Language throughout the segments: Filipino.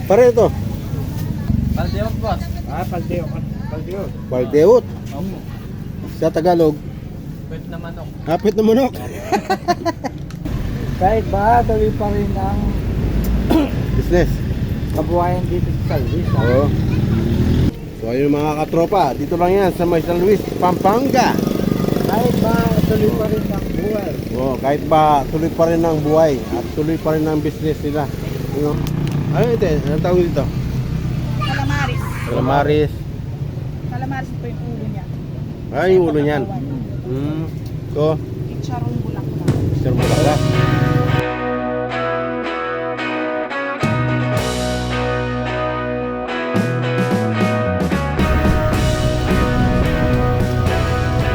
Pare ito. Paldeot, boss. Paldeot. Paldeot. Baldeot. Opo. Sa Tagalog. Pwet na manok. Hapit na manok. Kahit ba, tuloy pa rin ang Business. kabuhayan dito sa San Luis. Oo. So ayun mga katropa, dito lang yan sa may San Luis, Pampanga. Kahit ba, tuloy pa rin ang buhay. Oo, kahit ba tuloy pa rin ang buhay at tuloy pa rin ang business nila. You know? Ano ito? Anong tawag dito? Calamaris. Calamaris. Calamaris ito yung ulo niya. Ay, yung ulo niyan. So, Chicharong bulaklak. Sir Bulaklak.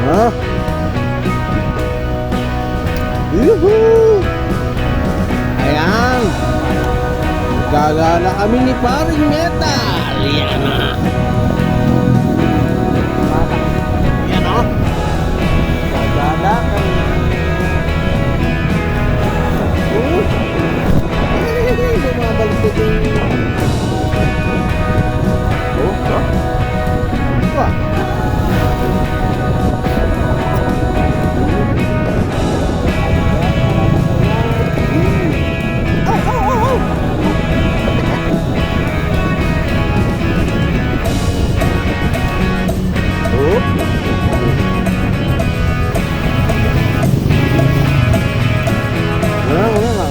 Ha? Yuhuu! Ayan! Gagala kami ni Paring Metal! Yan na! Yan o! Gagala kami! Bumabalik ko din! Oh, ha? Ito ah!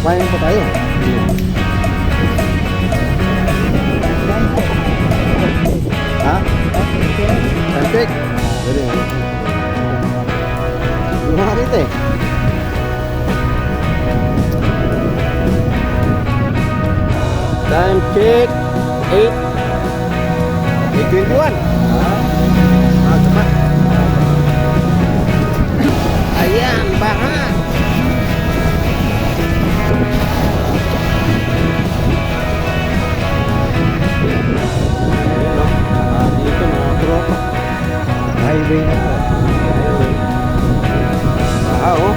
Kain pa tayo. Ha? Cantik? Jadi gimana kita eh? Time check 8:21. Cepat. Ayan, bahan. Dito mga tropa. Highway na to. Highway. Oh.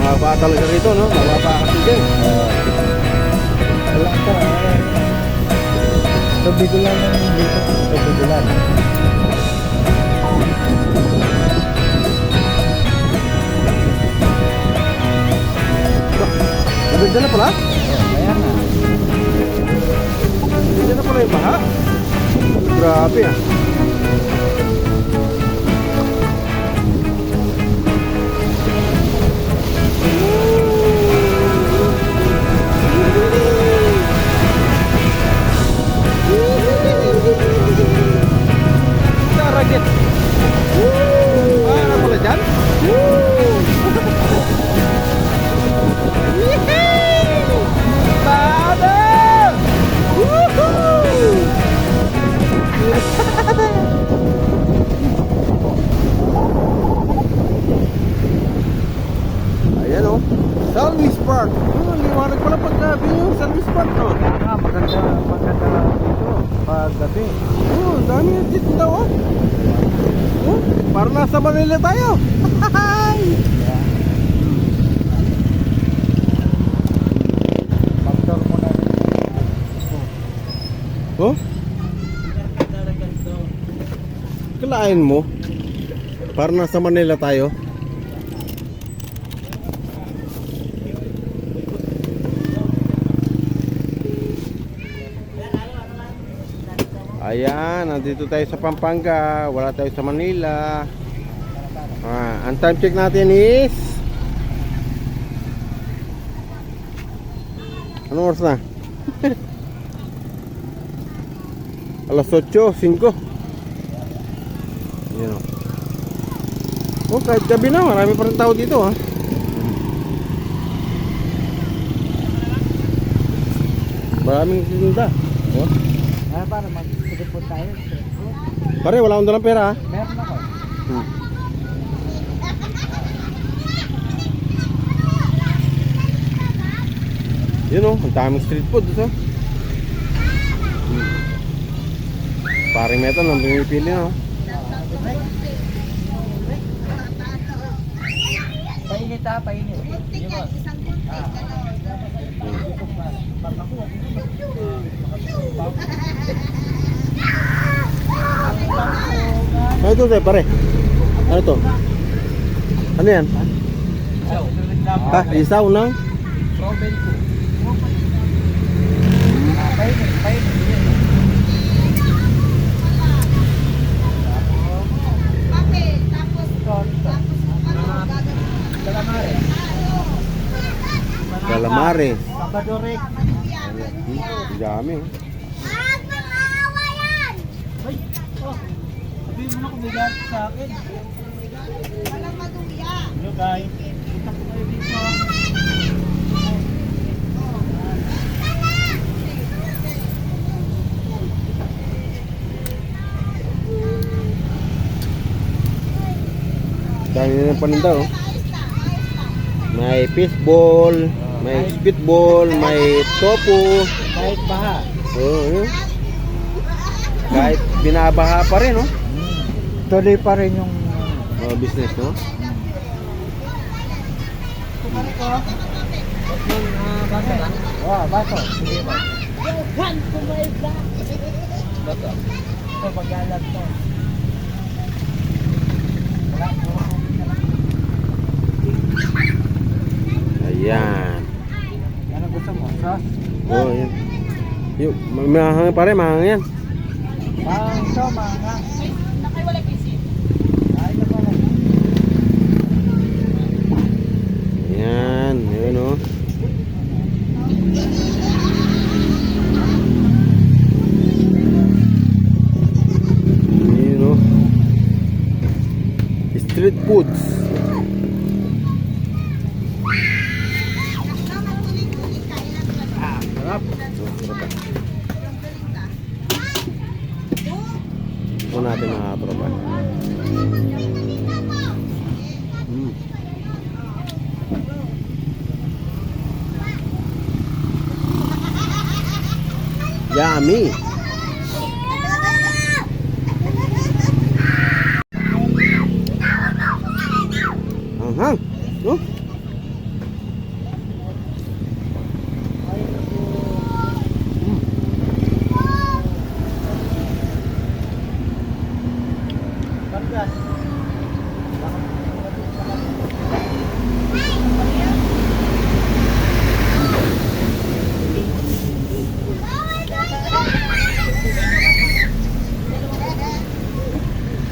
Mababa talaga rito, no? Mababa kasi dyan. Wala ka. Tubigulan lang dito. Tubigulan. Ganda na pala? Ayan na. Ganda na pala yung baha. Grabe ah. Target. Ano pala dyan? Tada! Ayan o, San Luis Park. Liwanag pala paggabi yung San Luis Park, no? Maganda dito. Paggabi. Ang dami yung dito daw, oh. Parang nasa Manila tayo. Factor mo na rin. Oh? Kalain mo? Parang nasa Manila tayo. Ayan, nandito tayo sa Pampanga. Wala tayo sa Manila. Ang time check natin is anong oras na? Alas 8:05. Ayan o. Oh, kahit gabi na, marami pa rin tao dito ha. Maraming tinda. Oh. Para mag-trip po tayo. Pare, wala akong dalang pera ha. Meron ako. Hmm. Yun oh, ang daming street food ito. Paring metal lang pumipili no. Painit ha, painit. Di ba? Ano ito tayo pare? Ano to? Ano yan? Ha? Isaw na? Strawberry ko. Painit, painit. Calamari. Sabadorek. Ang dami oh. Ay, oh. Sabihin mo na kung may lahat sa akin. Hello guys. Punta ko kayo dito. Dami na ng paninda oh. May fishball, may spitball, may tofu. Kahit baha. Oo, yun. Kahit binabaha pa rin, no? Tuloy pa rin yung Business, no? Wow, baso. Sige ba? Baso. Ito, pag-alag to. Ayan. Ano gusto mo? Sauce? Oo, yan. Yung, mahangin pa rin, mahangin yan. Pang ito, mga. Nakaiwala pisit. Ay, na pala. Ayan, yun, no? Yun, no? Street foods. Sarap. Ito natin mga tropa. Yummy. Anghang, no? Pagkas.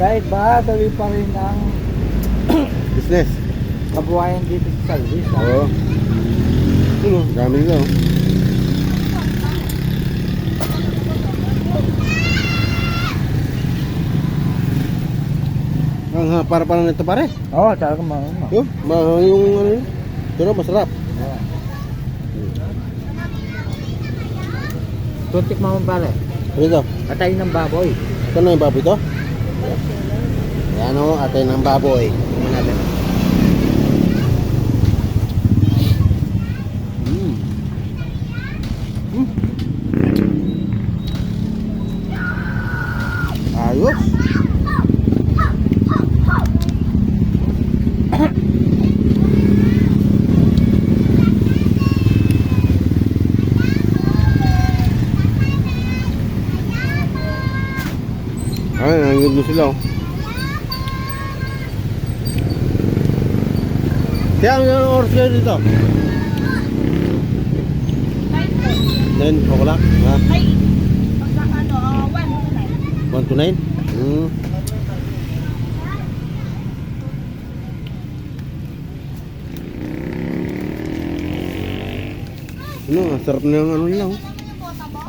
Kahit ba, tuloy pa rin ang Business. kabuhayan dito sa Salvis. Oo. Ano, dami nila, oh. Para pa nito pare. Oo, talaga mga. Yo, yung ano yun. Pero masarap. Tuntik mo pala. Ano ito? Atay ng baboy. Ito na yung baboy to? Yan o, atay ng baboy. Tingnan natin. Ayos. Ay, nangyayod sila oh. Kaya ang oras kayo dito? 9 o'clock? Ha? Ay, pagka ano, 1 to 1 to 9? 9. Ano, ang sarap na yung ano nila oh.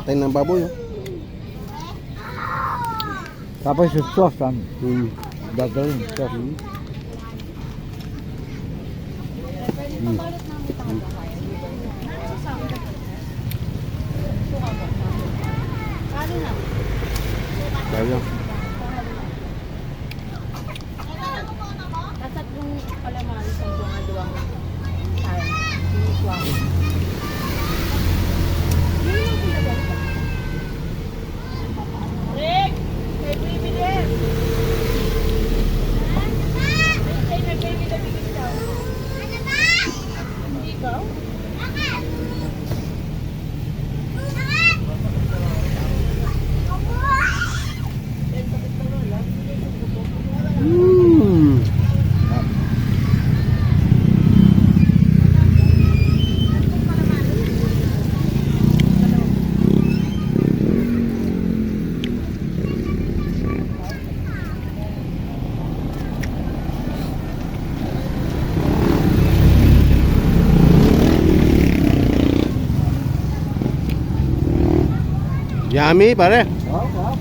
Atay ng baboy oh. Tapos yung sauce, dadalhin sauce. Kano na? Kaya. Yummy, pare. Oo, wow.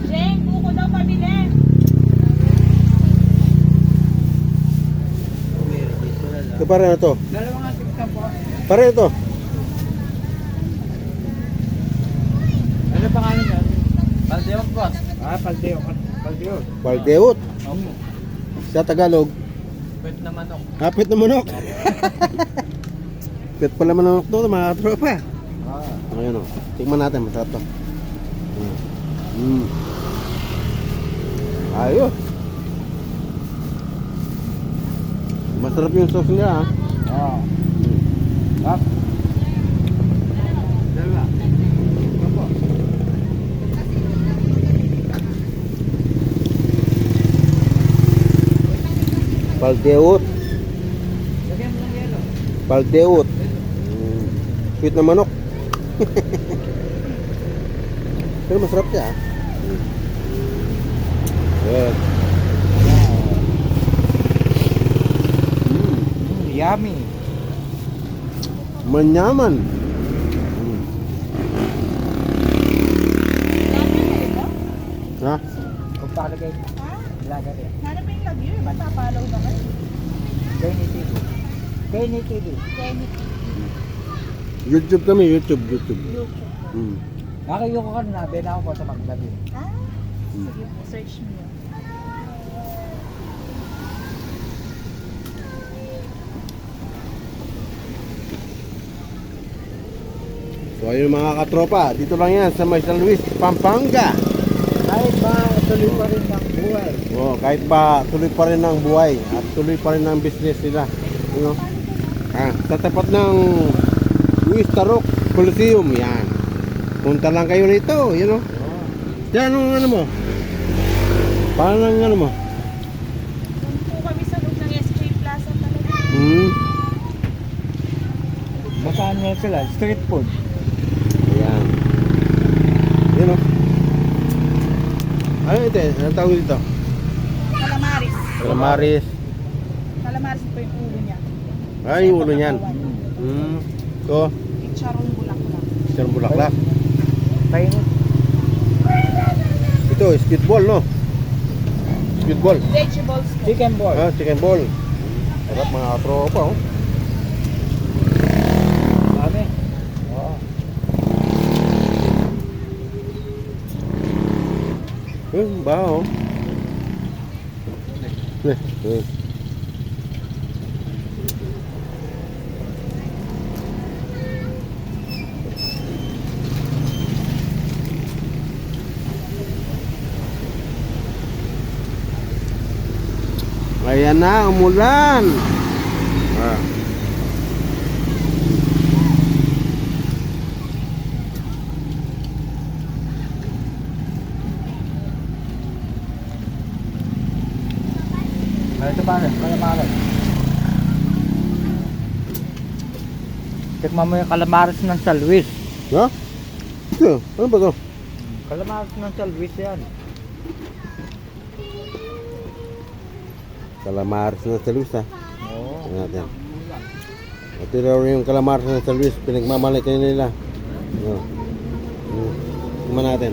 Jeng, buko daw pabili. Ito pare na to. Dalawang ating po. Pare ito. Ano pangalan yan? Paldeot boss. Ah, Paldeot. Paldeot. Paldeot. Opo. Sa Tagalog. Pwet na manok. Hapit na manok. Pit pala manok to, mga katropa. Ah. Ayan o. Tingnan natin, masarap to. Ayos. Masarap yung sauce niya ha. Ah. Up. Dalawa. Opo. Paldeot. Lagyan mo ng yelo. Paldeot. Sweet na manok. Pero masarap siya ha. Good. Yummy. Manyaman. Ha? Kung palagay. Ha? Lagay rin. Hanap yung lagyo, matapalaw na kayo. Kenny TV. Kenny TV. Kenny YouTube kami, YouTube. YouTube. Nakayo ko kanina. Bena ako po sa maglabi. Ah, sige po, search mo yun. So ayun mga katropa, dito lang yan sa May San Luis, Pampanga. Kahit ba tuloy pa rin ng buhay. Oh, kahit ba tuloy pa rin ang buhay at tuloy pa rin ang business nila. You know? Sa tapat ng Luis Tarok Coliseum, yan. Punta lang kayo rito, you know. Yan ang ano mo. Paano ang ano mo? Doon po kami sa loob ng SJ Plaza talaga. Masaan nga sila? Street food. Ayan. You know. Ano ito? Anong tawag dito? Calamaris. Calamaris. Calamaris po yung ulo niya. Ay, yung ulo niyan. Ito, Chicharong bulaklak. isang bulaklak. Painit. Ito, squidball, no? Squidball. Vegetables po. Chicken ball. Chicken ball. Sarap mga katropa, oh. Dami. Oo. Baho. Ayan na, umulan. Ano ito pa rin? Calamares. Tikman mo yung calamares ng San Luis. Ha? Ito, ano ba ito? Calamares ng San Luis yan. Calamares na sa Luis, ha? Oo. Tingnan natin. Ito raw yung calamares na sa Luis, pinagmamalaki nila. Tingnan natin.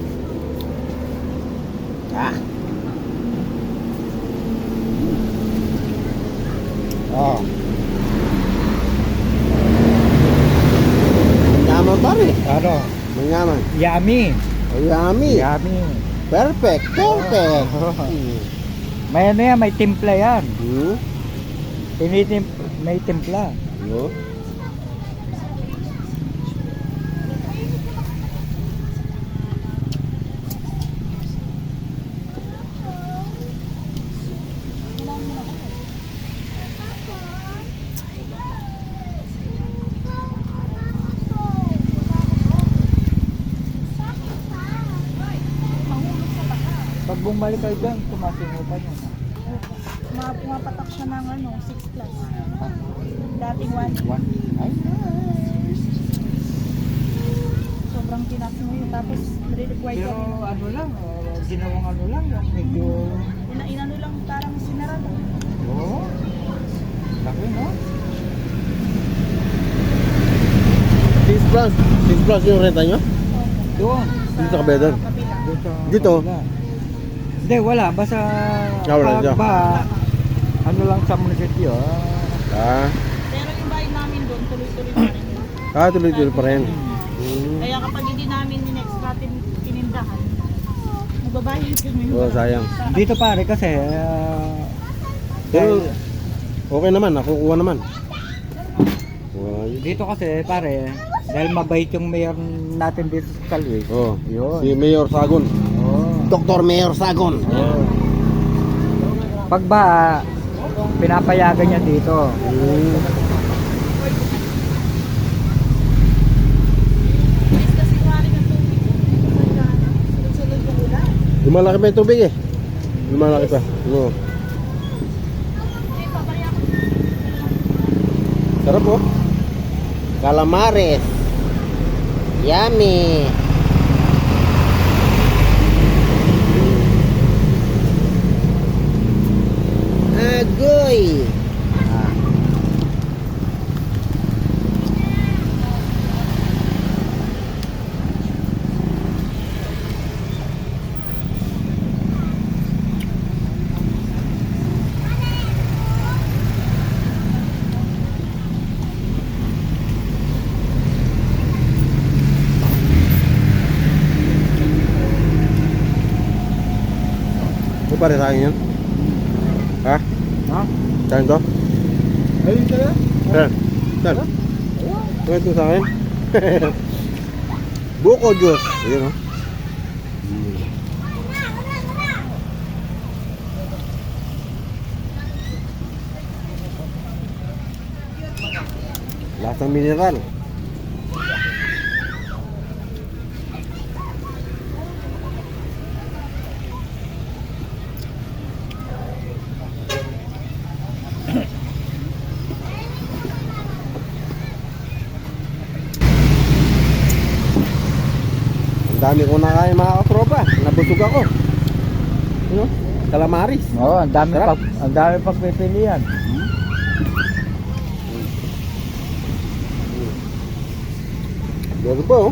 Manyaman pa rin. Ano? Manyaman. Yummy. Oh, yummy. Yummy. Perfect. Perfect. May ano yan, may timpla yan. Hmm? May timpla. No? Pag bumalik kayo dyan, tumasingupan yun. Pumapatak siya ng 6 plus. Dating 1. One. Ay, Sobrang ang pinas mo yun. Tapos, re-require Pero kami. ano lang, ginawang ano lang, yung medyo... Inano lang, parang sinara lang. Oo. Laki, no? 6 plus yung renta nyo? Doon. Dito sa kabila. Kabila. Dito? Kabila. Hindi, wala. Basta Wala dyan. ano lang sa munisipyo. Pero yung bahay namin doon, tuloy-tuloy pa rin. Tuloy-tuloy pa rin. Kaya kapag hindi namin in-extra tinindahan, magbabayad kami. Sayang. Dito pare kasi, Pero, okay naman, nakukuha naman. dito kasi pare, dahil mabait yung mayor natin dito sa Salway. Oh, Yun. si Mayor Sagon. Oo. Dr. Mayor Sagon. Oo. Pag ba, pinapayagan niya dito. Guys, kasi wala ng tubig. Sunod-sunod yung ulan. Lumalaki pa yung tubig eh. Lumalaki pa. Oo. Eh, papaya ko. Sarap po. Calamares. Yummy. Agoy. Ito pare sa akin yan. Ha? Ha? Saan to? Ayun sila? Saan? Saan? Ito sa akin. Buko juice. Ayan o. Lasang mineral. Ang dami ko nakain mga katropa. Nabusog ako. Ano? Calamaris. Oo, ang dami Sarap. ang dami pagpipilian. Meron pa oh.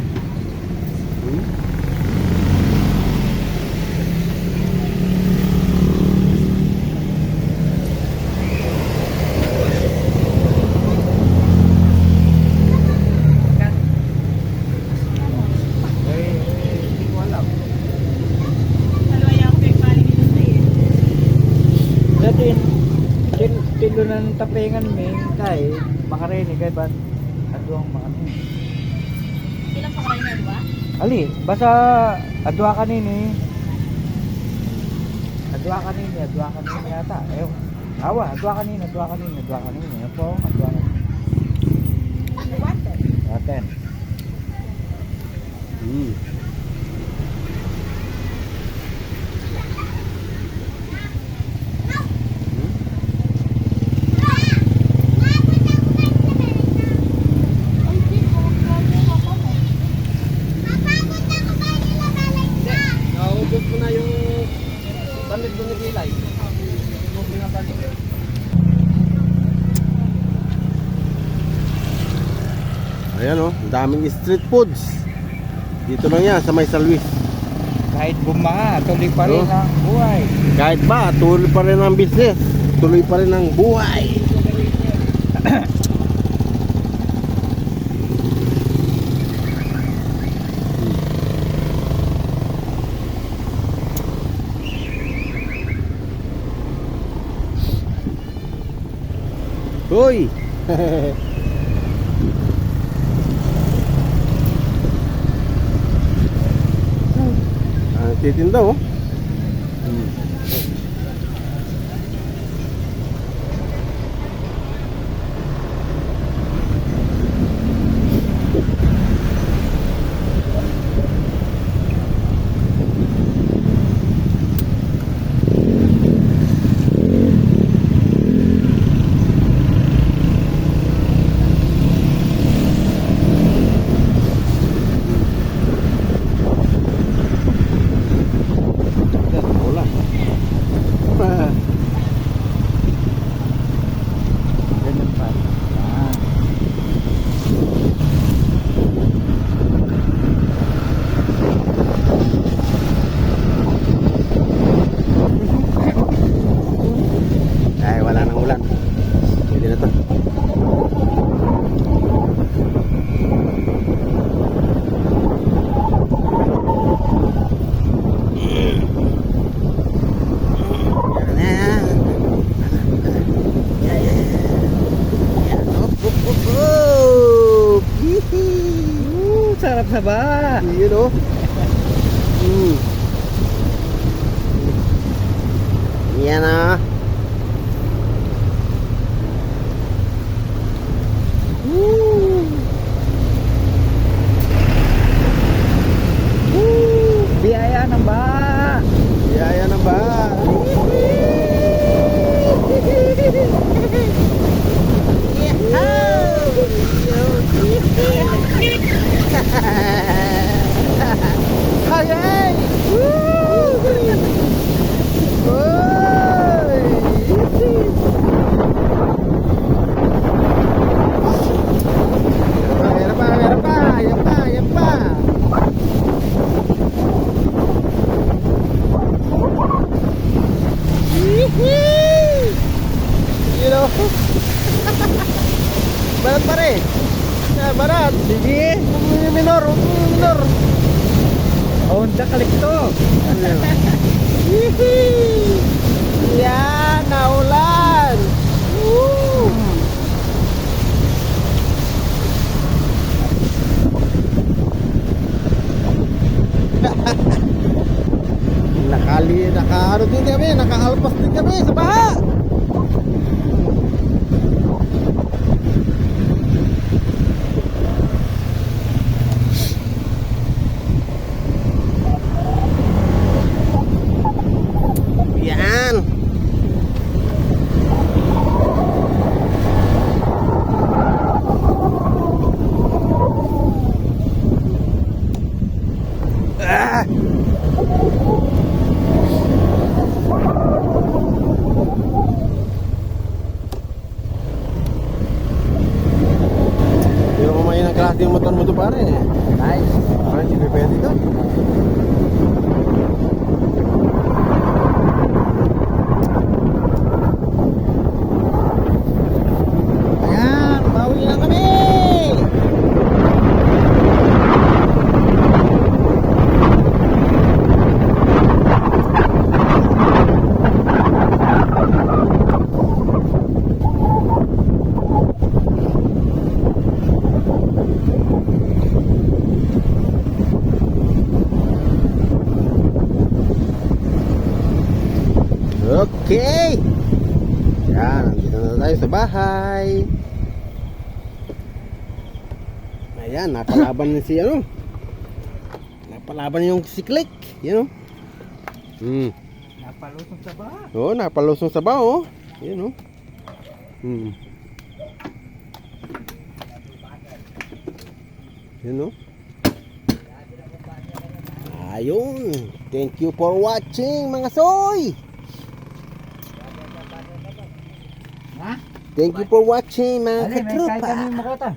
Hindi ko alam. Halwaya ako kay Pali dito sa iyo. Dati, tilo na ng tapengan may kay makarinig kay ba't aduang makano. Ilang pa kayo na, di ba? Ali, basta adwa kanini. Adwa kanini yata. Ayun. Awa, adwa kanini. Ito, adwa kanini. Water. Aten. Naubos ko na yung bandit ko nagilay. Ayan oh, ang daming street foods. Dito lang yan sa may Salwis. Kahit bumaha, tuloy pa rin Oo. ang buhay. Kahit ba, tuloy pa rin ang business. Tuloy pa rin ang buhay. Hoy! Titinda oh. sa baha. Yun o. Yan ah. Biyaya ng baha. Yaya na ba? Hey! Ayan pa, ayan pa, ayan pa, ayan pa. You know? Barat pa rin. Barat. Sige. Minor, minor. Honda Kalikto. Yan, naulan. Woo! Naka-ano din kami, naka-alpas din kami sa baha. Yan. Ah! Yung kumain ng klase yung motor mo to pare. Nice. Parang hindi pwede to. Ayan, bawi na kami! Okay! Yan, nandito na tayo sa bahay. Ayan, napalaban na si ano. Napalaban yung si Click. Yan o. Napalusong sa baha. Oo, napalusong sa bao. Yan o. Yan o. Ayun. Thank you for watching mga soy. Ha? Thank you for watching mga Ali, may kahit katropa. kami makota.